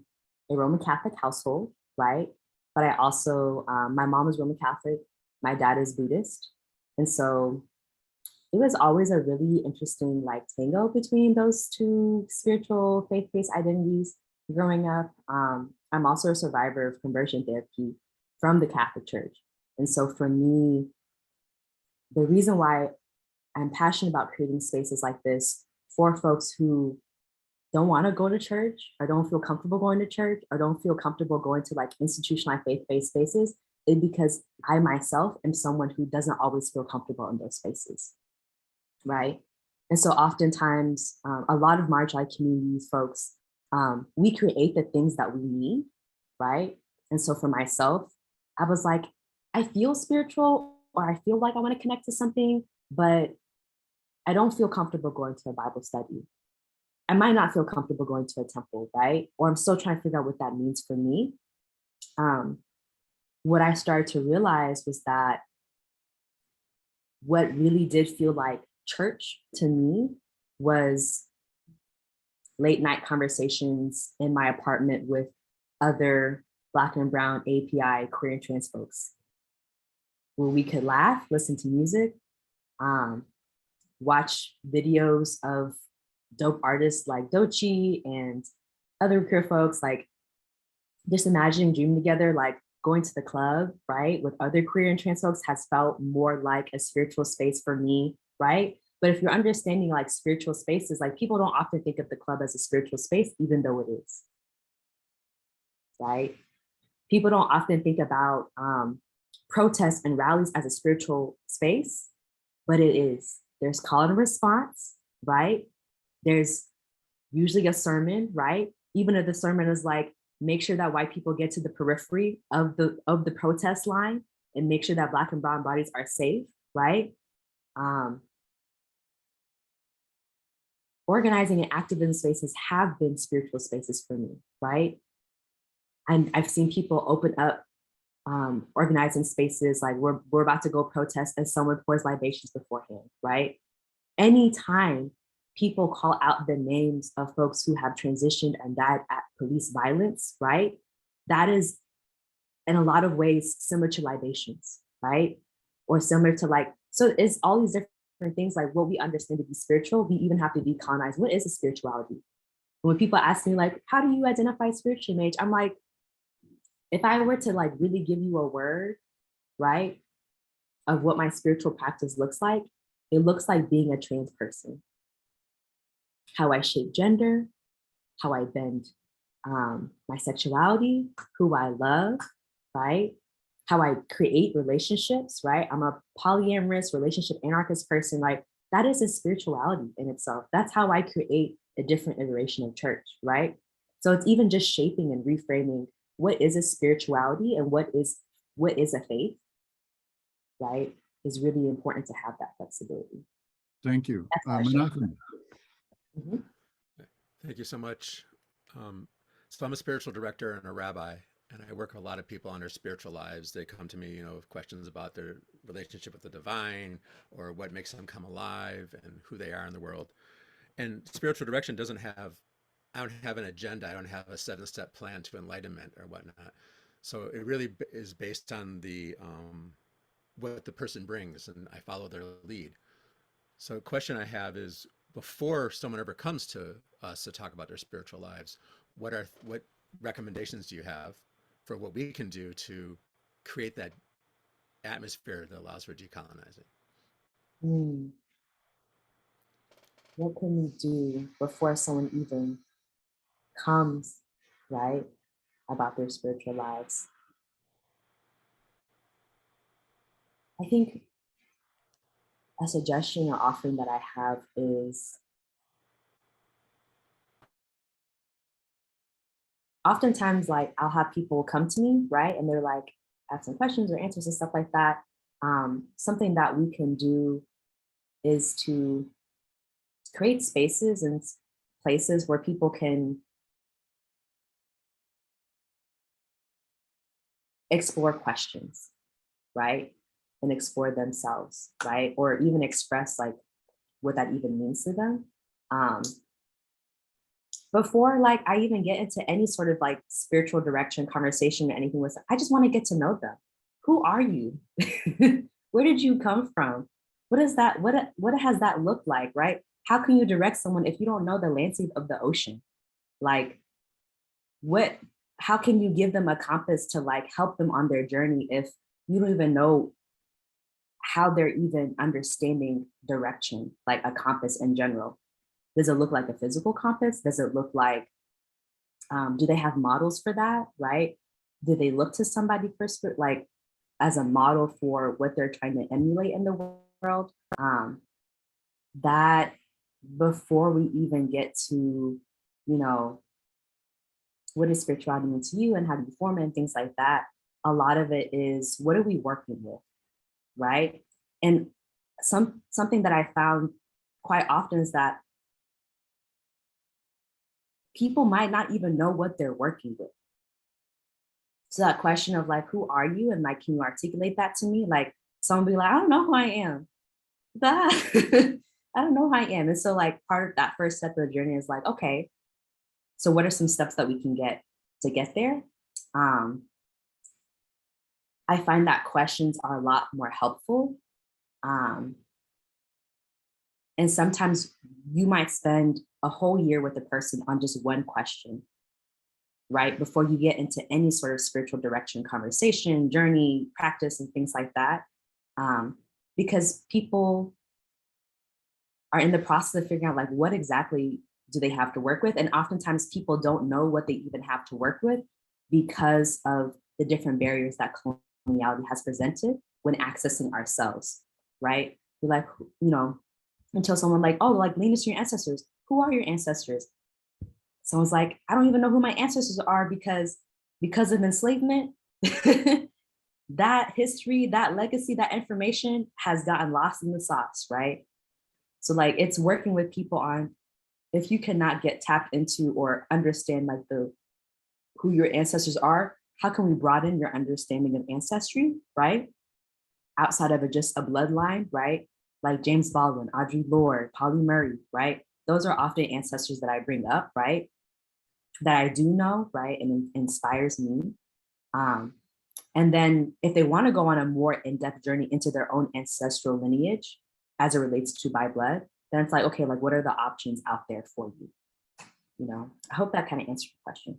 Speaker 2: a Roman Catholic household, right? But I also, my mom is Roman Catholic, my dad is Buddhist. And so it was always a really interesting like tango between those two spiritual faith-based identities growing up. I'm also a survivor of conversion therapy from the Catholic Church. And so for me, the reason why I'm passionate about creating spaces like this for folks who don't want to go to church or don't feel comfortable going to church or don't feel comfortable going to like institutionalized faith-based spaces is because I myself am someone who doesn't always feel comfortable in those spaces, right? And so oftentimes, a lot of marginalized communities folks, we create the things that we need, right? And so for myself, I was like, I feel spiritual or I feel like I want to connect to something, but I don't feel comfortable going to a Bible study. I might not feel comfortable going to a temple, right? Or I'm still trying to figure out what that means for me. What I started to realize was that what really did feel like church to me was late night conversations in my apartment with other Black and brown API queer and trans folks, where we could laugh, listen to music, watch videos of dope artists like Doechii and other queer folks, like just imagining dreaming together, like going to the club, right, with other queer and trans folks has felt more like a spiritual space for me, right? But if you're understanding like spiritual spaces, like people don't often think of the club as a spiritual space, even though it is, right? People don't often think about protests and rallies as a spiritual space, but it is. There's call and response, right? There's usually a sermon, right? Even if the sermon is like, make sure that white people get to the periphery of the protest line and make sure that Black and brown bodies are safe, right? Organizing and activism spaces have been spiritual spaces for me, right? And I've seen people open up organizing spaces like we're about to go protest and someone pours libations beforehand, right? Anytime people call out the names of folks who have transitioned and died at police violence, right? That is in a lot of ways similar to libations, right? Or similar to like, so it's all these different things like what we understand to be spiritual, we even have to decolonize. What is a spirituality? When people ask me like, how do you identify spiritually, Maij? I'm like, if I were to like really give you a word, right, of what my spiritual practice looks like, it looks like being a trans person. How I shape gender, how I bend my sexuality, who I love, right? how I create relationships, right? I'm a polyamorous relationship anarchist person, like that is a spirituality in itself. That's how I create a different iteration of church, right? So it's even just shaping and reframing what is a spirituality and what is a faith, right? Is really important to have that flexibility.
Speaker 1: Thank you.
Speaker 2: That's how I shape.
Speaker 1: Menachem.
Speaker 2: Mhm.
Speaker 3: Thank you so much. So I'm a spiritual director and a rabbi, and I work with a lot of people on their spiritual lives. They come to me, with questions about their relationship with the divine or what makes them come alive and who they are in the world. And spiritual direction I don't have an agenda. I don't have a 7-step plan to enlightenment or whatnot. So it really is based on what the person brings, and I follow their lead. So a question I have is, before someone ever comes to us to talk about their spiritual lives, what recommendations do you have for what we can do to create that atmosphere that allows for decolonizing?
Speaker 2: What can we do before someone even comes, right, about their spiritual lives? I think a suggestion or offering that I have is oftentimes, like, I'll have people come to me, right, and they're like, asking questions or answers and stuff like that. Something that we can do is to create spaces and places where people can explore questions, right? And explore themselves, right? Or even express like what that even means to them. Before like I even get into any sort of like spiritual direction conversation or anything with them, I just want to get to know them. Who are you? Where did you come from? What is that? What has that looked like, right? How can you direct someone if you don't know the landscape of the ocean? Like, how can you give them a compass to like help them on their journey if you don't even know how they're even understanding direction, like a compass in general? Does it look like a physical compass? Does it look like, do they have models for that, right? Do they look to somebody for like as a model for what they're trying to emulate in the world? That before we even get to, what does spirituality mean to you and how do you form it and things like that, a lot of it is what are we working with, right? And something that I found quite often is that people might not even know what they're working with. So that question of like, who are you? And like, can you articulate that to me? Like someone be like, I don't know who I am. I don't know who I am. And so like part of that first step of the journey is like, okay, so what are some steps that we can get to get there? I find that questions are a lot more helpful. And sometimes you might spend a whole year with a person on just one question, right? Before you get into any sort of spiritual direction, conversation, journey, practice, and things like that. Because people are in the process of figuring out like what exactly do they have to work with? And oftentimes people don't know what they even have to work with because of the different barriers that coloniality has presented when accessing ourselves, right? You're like, until someone like, oh, like lean into your ancestors. Who are your ancestors? Someone's like, I don't even know who my ancestors are because of enslavement. That history, that legacy, that information has gotten lost in the sauce, right? So like it's working with people on, if you cannot get tapped into or understand like who your ancestors are, how can we broaden your understanding of ancestry, right? Outside of just a bloodline, right? Like James Baldwin, Audre Lorde, Polly Murray, right? Those are often ancestors that I bring up, right? That I do know, right? And it inspires me. And then if they want to go on a more in-depth journey into their own ancestral lineage as it relates to by blood, then it's like, okay, like what are the options out there for you? I hope that kind of answers your question.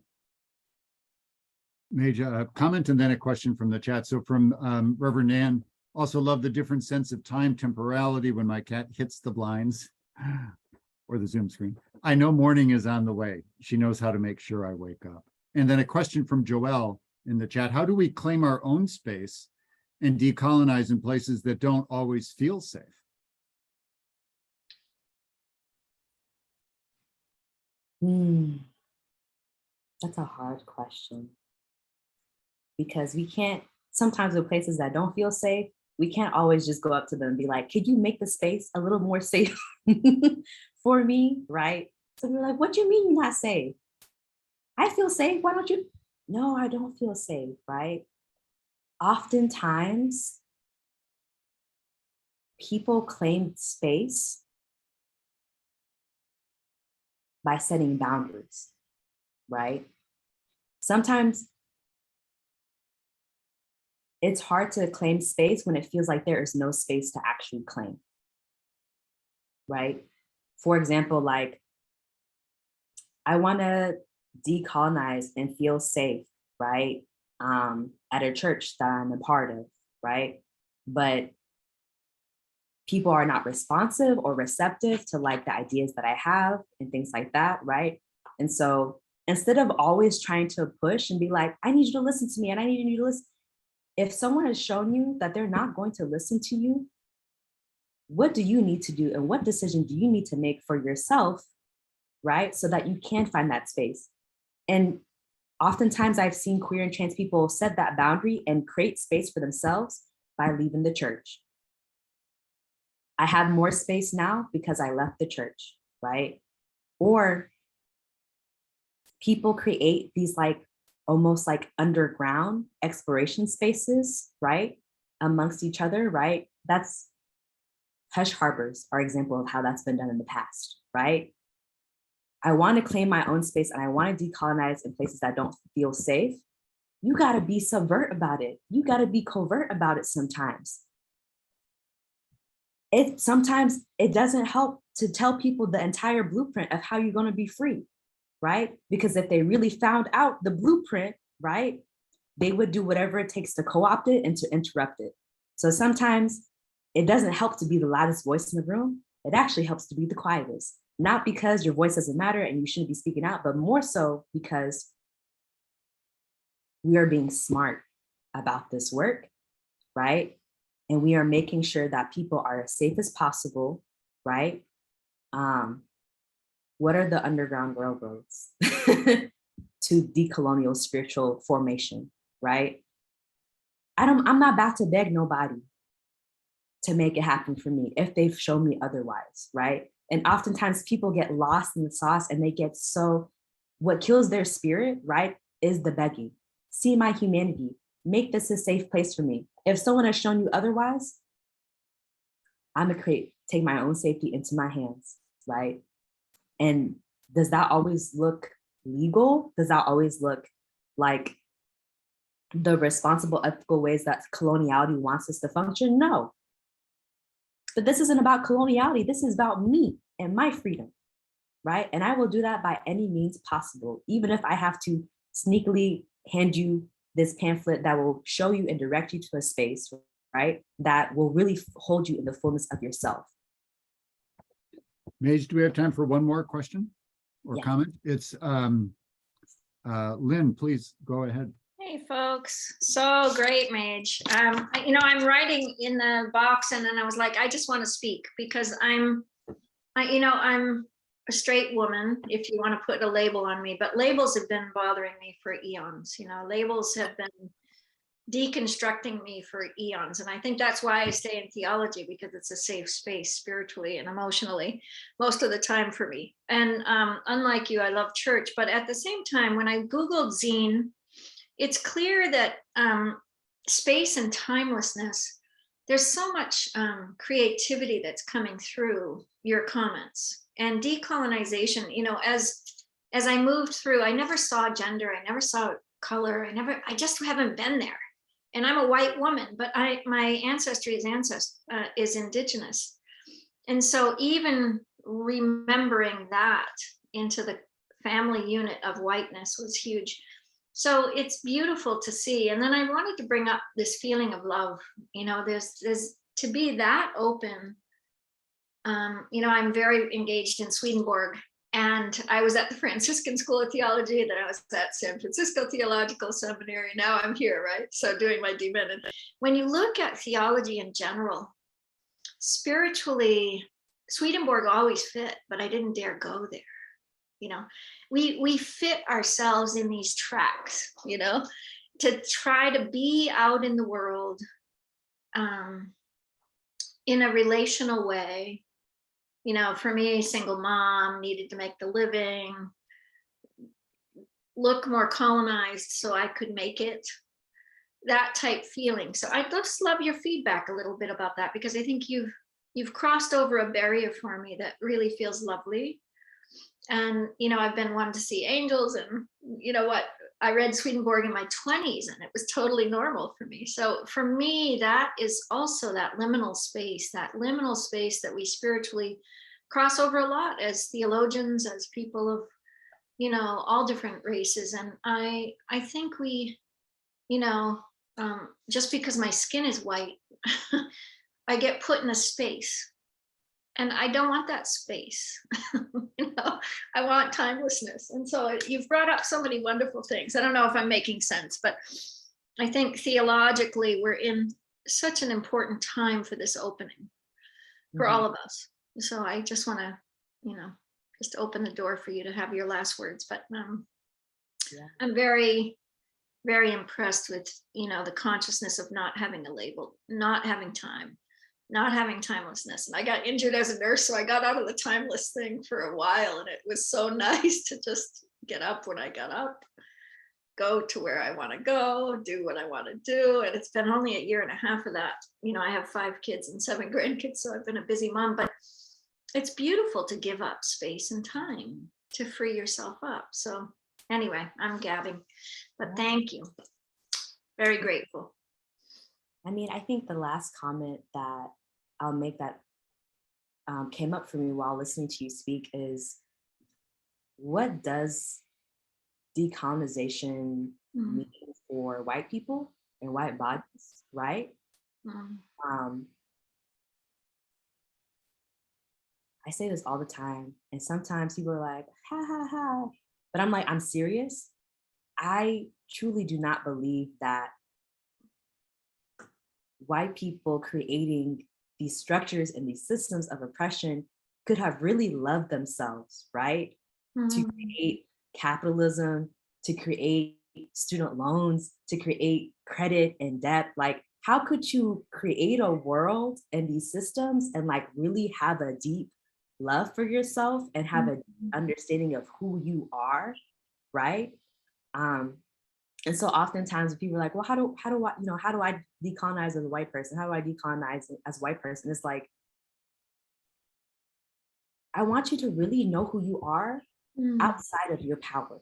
Speaker 1: Maij, a comment and then a question from the chat. So from Reverend Ann, also love the different sense of time temporality when my cat hits the blinds or the Zoom screen. I know morning is on the way. She knows how to make sure I wake up. And then a question from Joelle. in the chat. How do we claim our own space and decolonize in places that don't always feel safe?
Speaker 2: That's a hard question. Because we can't, sometimes with places that don't feel safe, we can't always just go up to them and be like, could you make the space a little more safe for me, right? So we're like, what do you mean you're not safe? I feel safe, why don't you? No, I don't feel safe, right? Oftentimes, people claim space by setting boundaries, right? Sometimes it's hard to claim space when it feels like there is no space to actually claim, right? For example, like, I want to decolonize and feel safe, right? At a church that I'm a part of, right? But people are not responsive or receptive to like the ideas that I have and things like that, right? And so instead of always trying to push and be like, I need you to listen to me and I need you to listen, if someone has shown you that they're not going to listen to you, what do you need to do and what decision do you need to make for yourself, right? So that you can find that space. And oftentimes I've seen queer and trans people set that boundary and create space for themselves by leaving the church. I have more space now because I left the church, right? Or people create these like almost like underground exploration spaces, right? Amongst each other, right? That's hush harbors are an example of how that's been done in the past, right? I want to claim my own space and I want to decolonize in places that don't feel safe. You got to be subvert about it. You got to be covert about it sometimes. Sometimes it doesn't help to tell people the entire blueprint of how you're going to be free, right? Because if they really found out the blueprint, right, they would do whatever it takes to co-opt it and to interrupt it. So sometimes it doesn't help to be the loudest voice in the room. It actually helps to be the quietest, not because your voice doesn't matter and you shouldn't be speaking out, but more so because we are being smart about this work, right? And we are making sure that people are as safe as possible, right? What are the underground railroads to decolonial spiritual formation, right? I'm not about to beg nobody to make it happen for me if they've shown me otherwise, right? And oftentimes people get lost in the sauce and they get so, what kills their spirit, right, is the begging. See my humanity, make this a safe place for me. If someone has shown you otherwise, I'm gonna take my own safety into my hands, right? And does that always look legal? Does that always look like the responsible, ethical ways that coloniality wants us to function? No. But this isn't about coloniality. This is about me and my freedom, right? And I will do that by any means possible, even if I have to sneakily hand you this pamphlet that will show you and direct you to a space, right? That will really hold you in the fullness of yourself.
Speaker 1: Maij, do we have time for one more question or
Speaker 2: Yeah.
Speaker 1: comment? It's Lynn, please go ahead.
Speaker 4: Hey folks, so great, Maij. I'm writing in the box and then I was like, I just want to speak because I'm a straight woman, if you want to put a label on me, but labels have been bothering me for eons. Labels have been deconstructing me for eons. And I think that's why I stay in theology, because it's a safe space spiritually and emotionally most of the time for me. And unlike you, I love church, but at the same time, when I Googled zine, it's clear that space and timelessness, there's so much creativity that's coming through your comments. And decolonization, as I moved through, I never saw gender, I never saw color, I just haven't been there. And I'm a white woman, but my ancestry is indigenous. And so even remembering that into the family unit of whiteness was huge. So it's beautiful to see. And then I wanted to bring up this feeling of love. There's to be that open. I'm very engaged in Swedenborg, And I was at the Franciscan School of Theology, then I was at San Francisco Theological Seminary. Now I'm here, right? So doing my DMin. And when you look at theology in general, spiritually, Swedenborg always fit, but I didn't dare go there. You know, we fit ourselves in these tracks, you know, to try to be out in the world in a relational way. You know, for me, single mom, needed to make the living, look more colonized so I could make it, that type feeling. So I'd just love your feedback a little bit about that, because I think you've crossed over a barrier for me that really feels lovely. And, you know, I've been wanting to see angels, and you know what, I read Swedenborg in my 20s and it was totally normal for me. So for me, that is also that liminal space that we spiritually cross over a lot as theologians, as people of, you know, all different races. And I think we, you know, just because my skin is white, I get put in a space. And I don't want that space. You know, I want timelessness. And so you've brought up so many wonderful things. I don't know if I'm making sense, but I think theologically we're in such an important time for this opening for all of us. So I just want to, you know, just open the door for you to have your last words. But I'm very, very impressed with, you know, the consciousness of not having a label, not having time, not having timelessness. And I got injured as a nurse, so I got out of the timeless thing for a while, and it was so nice to just get up when I got up, go to where I want to go, do what I want to do. And it's been only 1.5 years of that. You know, I have 5 kids and 7 grandkids, so I've been a busy mom, but it's beautiful to give up space and time to free yourself up. So anyway, I'm gabbing, but thank you. Very grateful.
Speaker 2: I mean, I think the last comment that I'll make that came up for me while listening to you speak is, what does decolonization mean for white people and white bodies, right? I say this all the time, and sometimes people are like, ha, ha, ha. But I'm like, I'm serious. I truly do not believe that white people creating these structures and these systems of oppression could have really loved themselves, right? To create capitalism, to create student loans, to create credit and debt. Like, how could you create a world and these systems and like really have a deep love for yourself and have an understanding of who you are, right? And so oftentimes people are like, well, how do I decolonize as a white person? How do I decolonize as a white person? It's like, I want you to really know who you are outside of your power,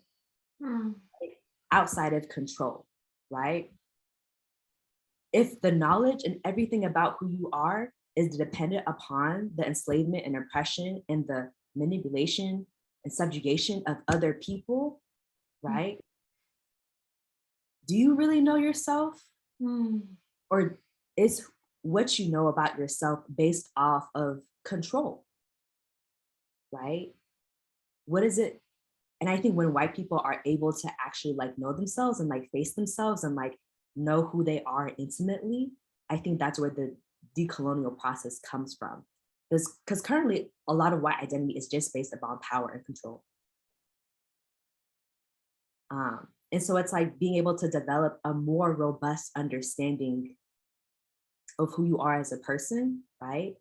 Speaker 2: like, outside of control, right? If the knowledge and everything about who you are is dependent upon the enslavement and oppression and the manipulation and subjugation of other people, right? Do you really know yourself? Or is what you know about yourself based off of control, right? What is it? And I think when white people are able to actually like know themselves and like face themselves and like know who they are intimately, I think that's where the decolonial process comes from. Because currently a lot of white identity is just based upon power and control. And so it's like being able to develop a more robust understanding of who you are as a person, right?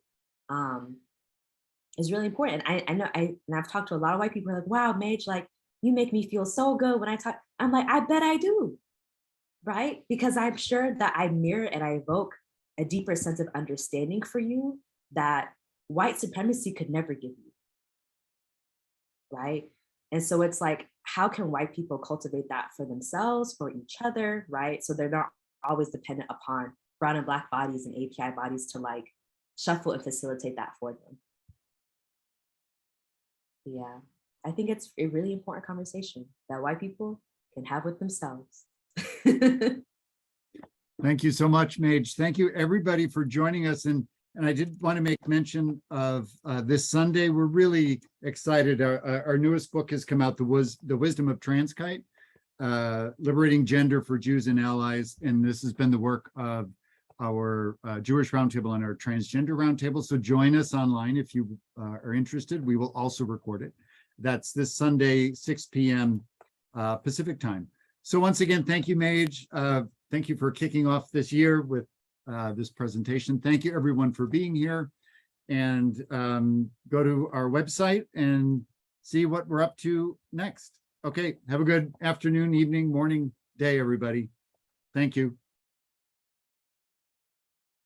Speaker 2: Is really important. I know, and I've talked to a lot of white people who are like, wow, Maij, like you make me feel so good when I talk. I'm like, I bet I do, right? Because I'm sure that I mirror and I evoke a deeper sense of understanding for you that white supremacy could never give you, right? And so it's like, how can white people cultivate that for themselves, for each other, right? So they're not always dependent upon brown and black bodies and API bodies to like shuffle and facilitate that for them. Yeah, I think it's a really important conversation that white people can have with themselves.
Speaker 1: Thank you so much, Maij. Thank you everybody for joining us. And And I did want to make mention of this Sunday. We're really excited. Our newest book has come out, The Wisdom of Transkite, Liberating Gender for Jews and Allies. And this has been the work of our Jewish Roundtable and our Transgender Roundtable. So join us online if you are interested. We will also record it. That's this Sunday, 6 p.m. Pacific time. So once again, thank you, Maij. Thank you for kicking off this year with this presentation. Thank you everyone for being here, and go to our website and see what we're up to next. Okay, have a good afternoon, evening, morning, day, everybody. Thank you.